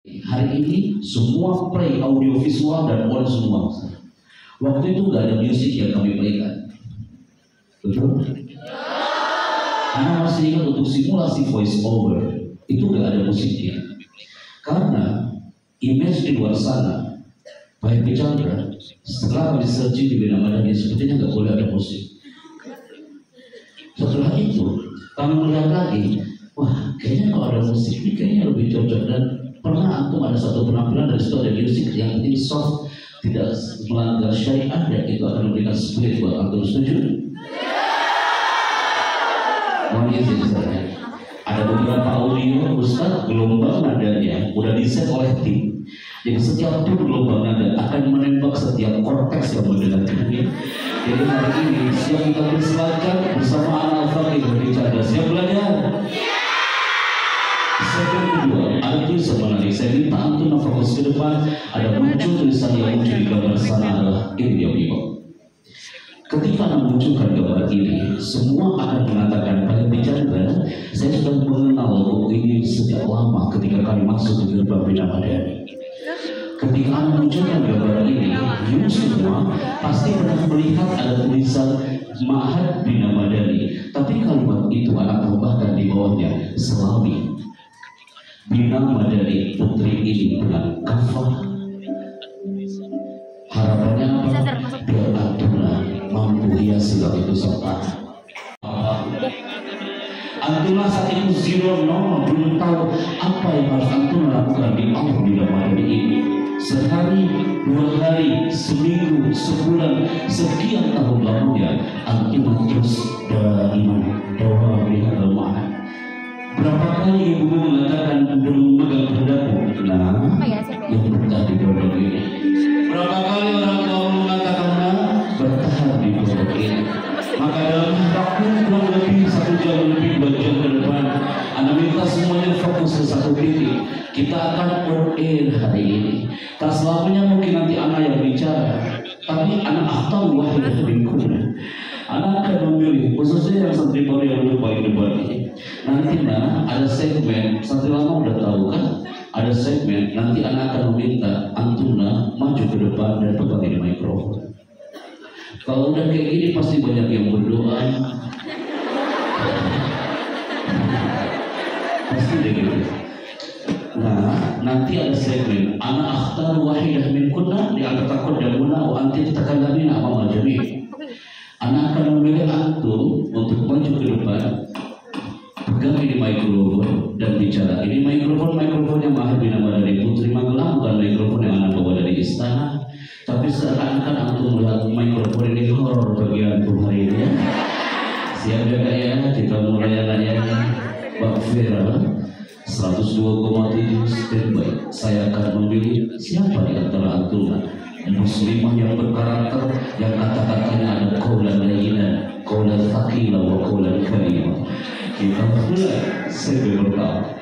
Hari ini semua play audiovisual dan on semua. Waktu itu nggak ada musik yang kami playkan, betul? Karena masih ingat untuk simulasi voice over itu nggak ada musiknya. Karena image di luar sana, baik Chandra, setelah kami searching di Bina Madani, sepertinya nggak boleh ada musik. Setelah itu kami melihat lagi, wah kayaknya kalau ada musik ini kayaknya lebih cocok. Dan pernah antum ada satu penampilan dari situ ada musik yang penting soft, tidak melanggar syariat, dan itu akan memberikan spirit buat antum. Setuju? Mohon izin saja. Ada beberapa audio Ustaz gelombang nadanya udah di-set oleh tim. Jadi setiap tur gelombang nada akan menembak setiap korteks yang mendengarkannya. Jadi hari ini siap kita bersilakan bersama anak Fakih berbicara. Siap belajar? Segmen kedua, ada tulisan menarik. Saya minta antum fokus ke depan. Ada muncul tulisan yang muncul di gambar sana adalah ini dia Bimo. Ketika memunculkan gambar ini, semua akan mengatakan pada Chandra, saya sudah mengenal buku ini sejak lama ketika kami masuk ke gerbang Bina Madani. Ketika Anda munculkan gambar ini, you semua pasti pernah melihat ada tulisan Ma'had Bina Madani. Tapi kalimat itu anak tambahkan di bawahnya Selami Bina Madani Putri ini dengan kafah. Harapannya apa? Biar Antuna mampu hiasi lagu itu sempat. Antuna saat itu zero nol, belum tahu apa yang harus Antuna lakukan di Allah Bina Madani ini. Sehari, 2 hari, seminggu, sebulan, sekian tahun lamanya Antuna terus daiman doa melihat lemah. Berapa kali ibu mengatakan memegang pundaku, nah yang bertah di pondok ini. Berapa kali orang tua mengatakan bertahan di pondok ini. Maka dalam waktu kurang lebih 1 jam lebih 2 jam ke depan, Anda minta semuanya fokus ke satu titik. Kita akan on-air hari ini. Tak selamanya mungkin nanti anak yang bicara, tapi anak akhtar wahidah bingkuna. Anak akan memilih, khususnya yang santri baru yang duduk paling depan ini. Nanti ada segmen, santri lama udah tahu kan? Ada segmen, nanti anak akan meminta Antuna maju ke depan dan pegang di mikrofon. Kalau udah kayak gini pasti banyak yang berdoa. Pasti deh gitu. Nah, nanti ada segmen anak akhtar wahidah min kunna di antara takut dan guna wa anti takalamina amama jami'. Anak akan memilih antum untuk maju ke depan, pegang ini mikrofon dan bicara. Ini mikrofonnya Ma'had Bina Madani Putri Magelang, bukan mikrofon yang anak bawa dari istana. Tapi seakan-akan antum melihat mikrofon ini horor bagi antum hari ini ya. Siap jaga ya, kita mulai anak-anak Mbak Vera 102,7 standby. Saya akan memilih siapa di antara antum muslimah yang berkarakter, yang kata-katanya ada qaulan layyinan, qaulan thaqila wa qaulan karima. Kita mulai segmen pertama.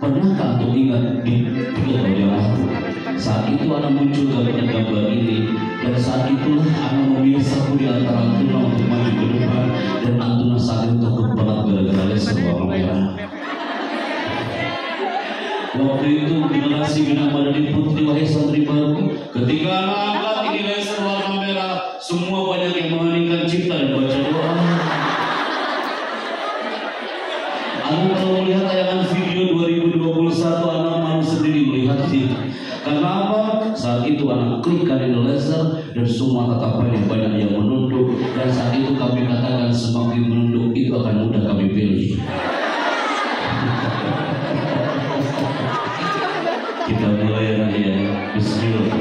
Pernahkah antum ingat di 3 tahun yang lalu, saat itu anak muncul dalam gambar ini, dan saat itulah anak memilih satu di antara Antuna untuk maju ke depan, dan Antuna saat itu takut banget gara-gara laser warna merah. Waktu itu generasi Bina Madani Putri wahai santri baru, ketika anak-anak ini laser warna merah, semua banyak yang mengheningkan cipta dan baca doa. Anda kalau melihat tayangan video 2021, anak malu sendiri melihat itu. Karena apa? Saat itu anak klikkan ini laser dan semua tatapan yang banyak yang menunduk, dan saat itu kami katakan semakin menunduk itu akan mudah kami pilih. Kita mulai ya, bismillah.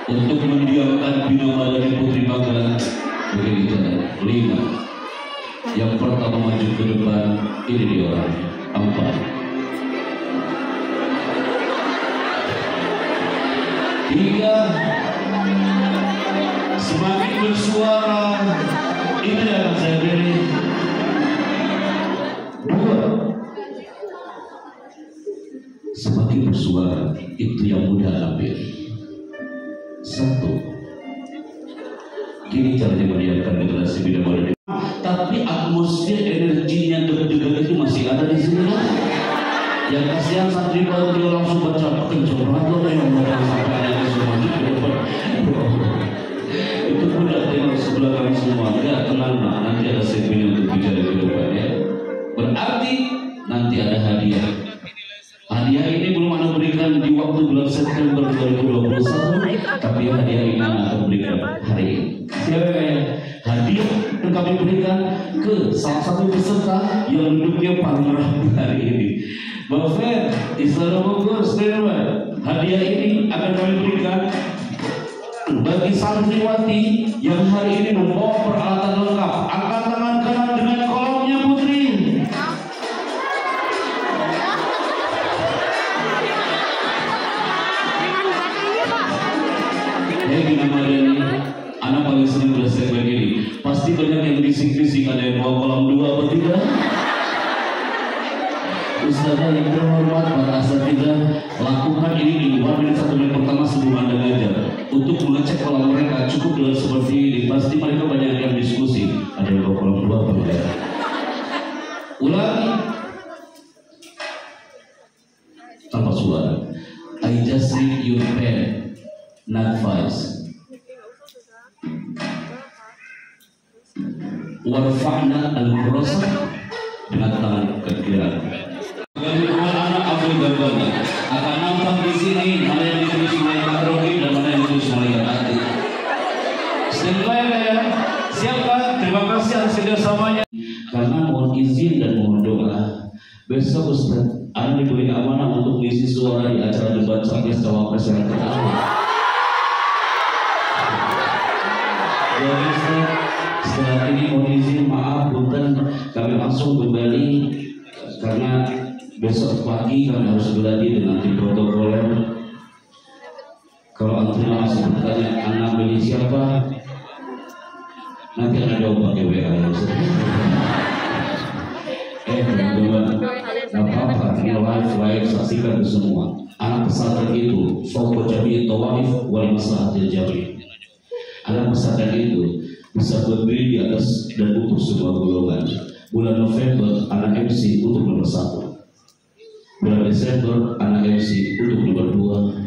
Untuk mendiamkan Bina Madani Putri Magelang, begini cara 5. Yang pertama maju ke depan, ini dia orang 4. 3. Semakin bersuara, ini yang saya pilih. 2. Semakin bersuara, itu yang mudah ambil. 1. Gini caranya mendiamkan generasi Bina Madani. Tapi atmosfer energinya deg-degan itu masih ada di sini. Yang kasihan santri baru dia langsung baca kencang banget yang modal sampai ada semua itu udah tengok sebelah kami semua. Enggak, tenang nak, nanti ada segmen untuk bicara ke depan ya. Berarti nanti ada hadiah. Hadiah ini belum ada berikan di waktu bulan September 2021, tapi hadiah ini akan berikan hari ini. Siapa ya? Hadiah yang kami berikan ke salah satu peserta yang duduknya paling rapi hari ini. Bang Fer, Istana Bogor, hadiah ini akan kami berikan bagi santriwati yang hari ini membawa peralatan lengkap. Angkat tangan kanan dengan kolomnya putri. Gimana ini? Anak paling senang belajar begini. Pasti banyak yang bisik-bisik, ada yang bawa kolam 2 atau 3. Ustazah yang terhormat, para asatidzah, lakukan ini di luar menit 1 menit pertama sebelum Anda ngajar. Untuk mengecek kolam mereka cukup dengan seperti ini. Pasti mereka banyak yang diskusi. Ada yang bawa kolam 2 atau 3. Ulangi tanpa suara. I just read your pen, not voice. Warfa'na al-kurasa dengan tangan ke kiri. Bagi anak-anak Abu Gabani akan nampak di sini mana yang ditulis malaikat rohim dan mana yang ditulis malaikat hati. Standby ya, siapkan. Terima kasih atas kerjasamanya. Karena mohon izin dan mohon doa. Besok Ustaz, Anda diberi amanah untuk mengisi suara di acara debat capres cawapres yang pertama. Jadi Ustaz, setelah ini mohon izin, maaf, punten, kami langsung kembali karena besok pagi kami harus geladi dengan tim protokoler. Kalau antri langsung bertanya anak beli siapa, nanti akan jawab pakai WA ya. Teman-teman, nggak apa-apa, ini live saksikan itu semua. Anak pesantren itu fokus jami tawaif wal maslahatil jami. Anak pesantren itu bisa berdiri di atas dan untuk sebuah golongan. Bulan November anak MC untuk nomor 1. Bulan Desember anak MC untuk nomor 2.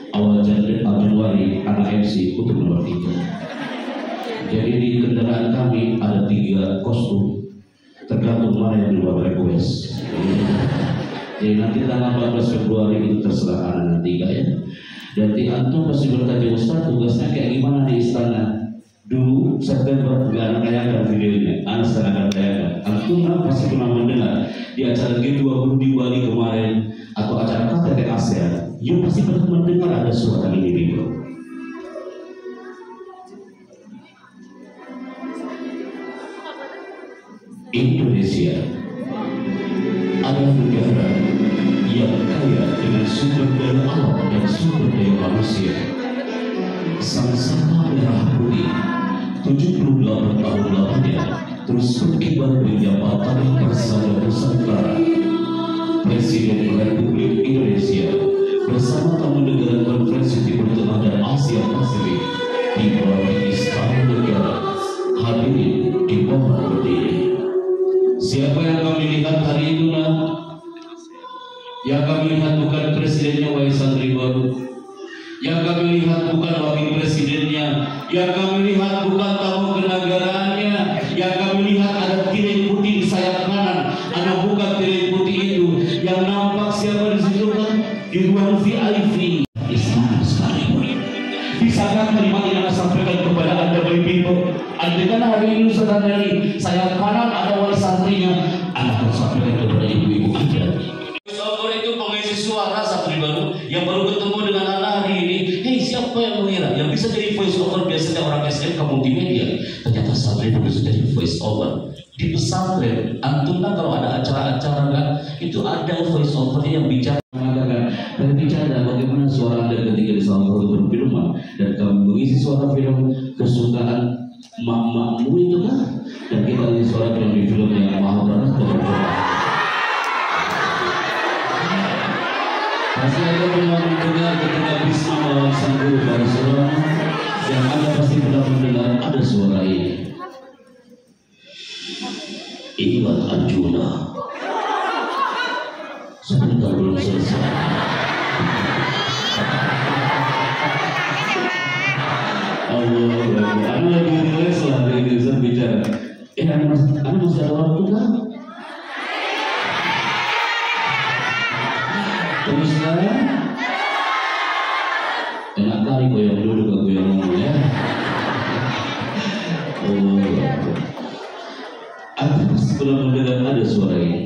Awal Januari anak MC untuk nomor 3. Jadi di kendaraan kami ada 3 kostum, tergantung mana yang dibawa request. Jadi nanti tanggal 14 Februari itu terserah anak 3 ya. Jadi antum pasti bertanya, Ustaz tugasnya kayak gimana di istana? Dulu September nggak anak tayangkan videonya, anak sekarang akan tayangkan. Antum pasti pernah mendengar di acara G20 di Bali kemarin atau acara KTT ASEAN, you pasti pernah mendengar ada suara ini video. Indonesia adalah negara yang kaya dengan sumber daya alam dan sumber daya manusia. Sama-sama merah putih 78 tahun lamanya terus berkibar di jabatan Persada Nusantara. Presiden Republik Indonesia bersama tamu negara konferensi Timur Tengah dan Asia Pasifik di bawah Istana Negara hadirin di bawah berdiri. Siapa yang kami lihat hari itu nak? Yang kami lihat bukan presidennya Wahai Santri Baru. Yang kami lihat bukan wakil presidennya, yang kami lihat bukan tamu kenegaraannya, yang kami lihat ada tirai putih di sayap kanan, ada bukan tirai putih itu, yang nampak siapa di situ kan di ruang VIP. Islam sekali. Bisakah kalimat yang saya sampaikan kepada anda baik ibu? Andaikan hari ini saudara dari sayap kanan ada wali santrinya, anda harus sampaikan kepada ibu-ibu anda. Soal itu pengisi suara santri baru yang baru ketemu dengan anak hari ini. Siapa yang mengira yang bisa jadi voice over? Biasanya orang SMK multimedia, ternyata santri itu bisa jadi voice over di pesantren. Antum kan kalau ada acara-acara kan itu ada voice over yang bicara mengatakan dan bicara bagaimana suara anda ketika di salah satu film dan kamu mengisi suara film kesukaan mak-makmu itu kan, dan kita di suara film di film yang Mahabharata pasti ada pernah mendengar ketika Bisma melawan sang guru Parasura, yang anda pasti pernah mendengar ada suara ini. Inilah Arjuna. Sebentar selesai. Allah, anu lagi rileks lah dari Nizam bicara. Anu masih ada waktu kan? Terus kan? Enak kali goyang dulu gak goyang ngomong ya. Aku setelah mendengar ada suara ini.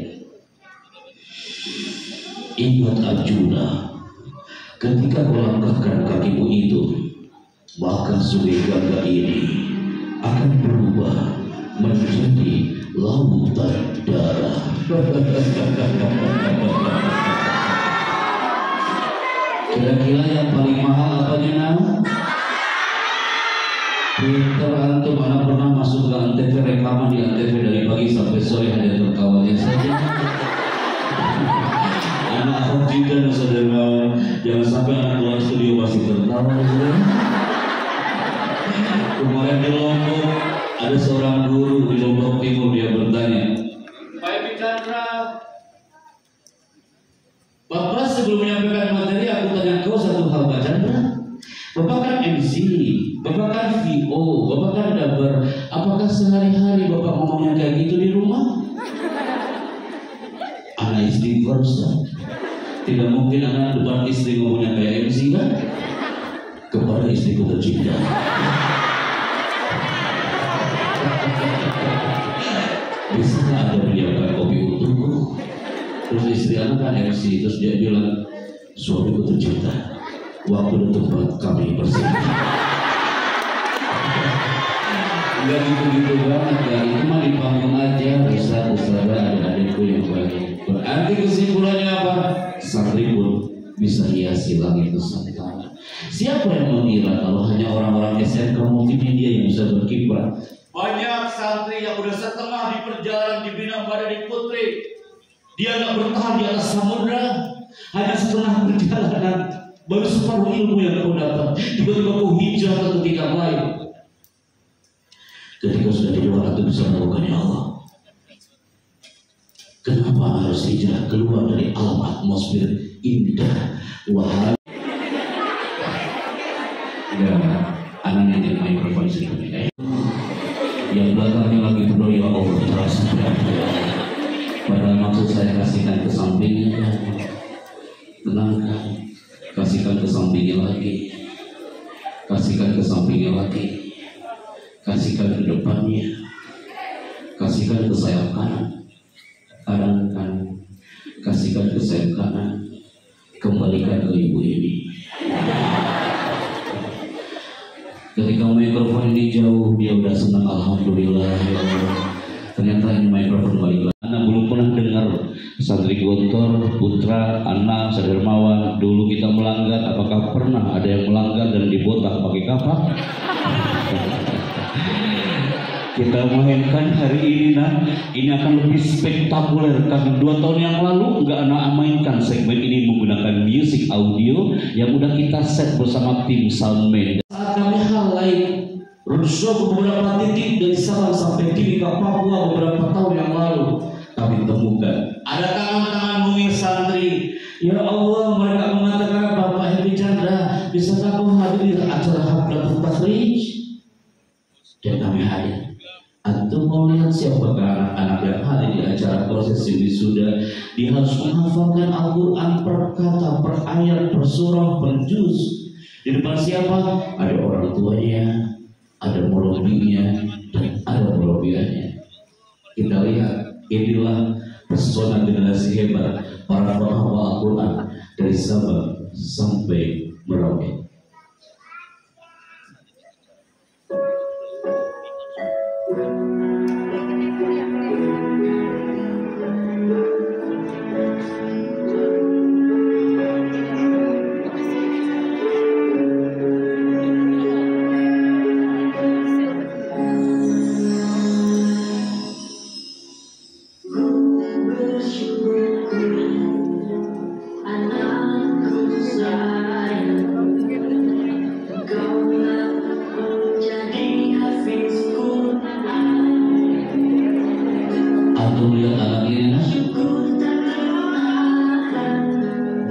Ingat Arjuna, ketika kau langkahkan kakimu itu, maka sungai Gangga ini akan berubah menjadi lautan darah. Kira-kira yang paling mahal apanya nama? Pinter antum, mana pernah masuk ke Antv, rekaman di Antv dari pagi sampai sore hanya tertawanya saja. Anak ahok juga saudara, jangan sampai anak keluar studio masih tertawa. Kemarin di Lombok ada seorang guru di Lombok Timur, dia bertanya, Pak Epi Chandra, Bapak sebelum menyampaikan materi aku tanya kau satu hal Pak Chandra. Bapak kan MC, Bapak kan VO, Bapak kan dabar. Apakah sehari-hari Bapak ngomongnya kayak gitu di rumah? Anak istri first, tidak mungkin anak depan istri ngomongnya kayak MC kan? Kepada istriku tercinta. Bisa ada menyiapkan kopi untukku. Terus istri anak kan MC, terus dia bilang, suamiku tercinta, waktu dan tempat kami bersama. Enggak gitu-gitu banget ya, itu mah di panggung aja. Ustaz-ustaz adik-adikku yang baik. Berarti kesimpulannya apa? Santri pun bisa hiasi langit Nusantara. Siapa yang mengira kalau hanya orang-orang SMK multimedia yang bisa berkiprah? Banyak santri yang udah setengah di perjalanan dibina Badari Putri, dia nggak bertahan di atas samudra, hanya setengah perjalanan, baru separuh ilmu yang kau dapat, tiba-tiba kau hijrah ke ketika lain. Ketika sudah di luar itu bisa melakukannya Allah. Kenapa harus hijrah keluar dari alam atmosfer indah wahai? Ya, anak yang mikrofon sebenarnya. Yang belakangnya lagi berdoa, ya Allah terasa berada. Padahal maksud saya kasihkan ke sampingnya, tenangkan, kasihkan ke sampingnya lagi, kasihkan ke sampingnya lagi, kasihkan ke depannya, kasihkan ke sayap kanan, arahkan, kasihkan ke sayap kanan, kembalikan ke ibu ini. Ketika mikrofon ini jauh, dia udah senang, alhamdulillah ya Allah. Ternyata ini mikrofon balik lagi. Anak belum pernah dengar santri Gontor, Putra, anak, Sadarmawan. Dulu kita melanggar, apakah pernah ada yang melanggar dan dibotak pakai kapak? Kita mainkan hari ini, nah ini akan lebih spektakuler karena 2 tahun yang lalu nggak anak mainkan segmen ini menggunakan musik audio yang udah kita set bersama tim soundman. Saat kami hal lain roadshow ke beberapa titik dari Sabang sampai Timika Papua beberapa tahun yang lalu, kami temukan ada tangan-tangan mungil santri. Ya Allah, mereka mengatakan, Bapak Epi Chandra, bisakah kau hadir acara Haflatul Takhrij? Dan kami hadir. Antum mau lihat siapakah anak-anak yang hadir di acara prosesi wisuda? Dia harus menghafalkan Al-Quran per kata, per ayat, per surah, per juz. Di depan siapa? Ada orang tuanya, ada murabinya, dan ada murabiannya. Kita lihat, inilah pesona generasi hebat para penghafal Al-Quran dari Sabang sampai Merauke.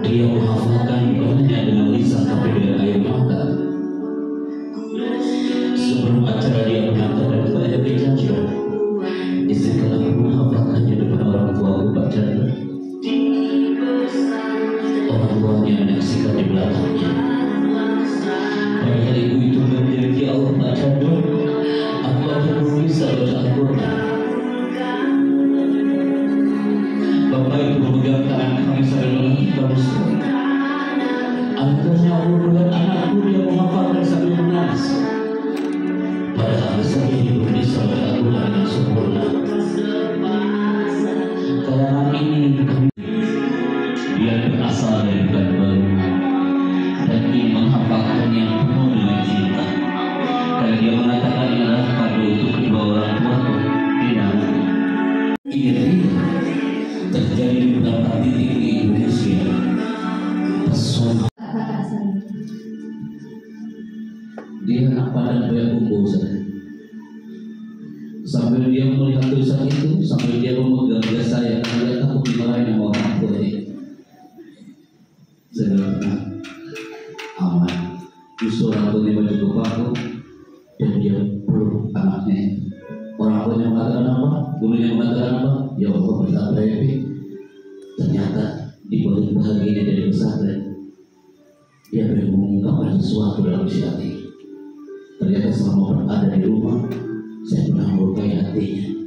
Dia menghafalkan bukan hanya dengan lisan tapi dengan air mata. Sebelum acara dia mengatakan kepada Pak Chandra, izinkan aku menghafalkannya depan orang tua Pak Chandra. Orang tuanya menyaksikan di belakangnya. Padahal ibu itu memiliki Allah Pak Chandra. Aku akan bisa baca Al-Quran. Bapak itu memegang tangan kami sambil menangis sekali. Akhirnya Allah melihat anakku dia menghafalkan sambil menangis. Padahal saya ini belum bisa baca Al-Quran dengan sempurna. Karena ini dia berasal dari Bandung dan ingin menghafalkan yang penuh dengan cinta. Karena dia mengatakan ini adalah kado untuk kedua orang tuaku. Ini terjadi di beberapa titik di Indonesia. Pesona. Dia anak padan banyak bumbu saja. Sambil dia melihat tulisan itu, sambil dia memegang jas saya, dia takut dimarahin sama orang tuanya. Saya bilang, aman. Justru orang tuanya baju kepaku dan dia peluk anaknya. Orang tuanya mengatakan apa? Gurunya mengatakan apa? Ya Allah berkata happy. Ternyata di balik bahagianya dari pesantren, dia boleh mengungkapkan sesuatu dalam isi hati. Ternyata selama berada di rumah, saya pernah melukai hatinya.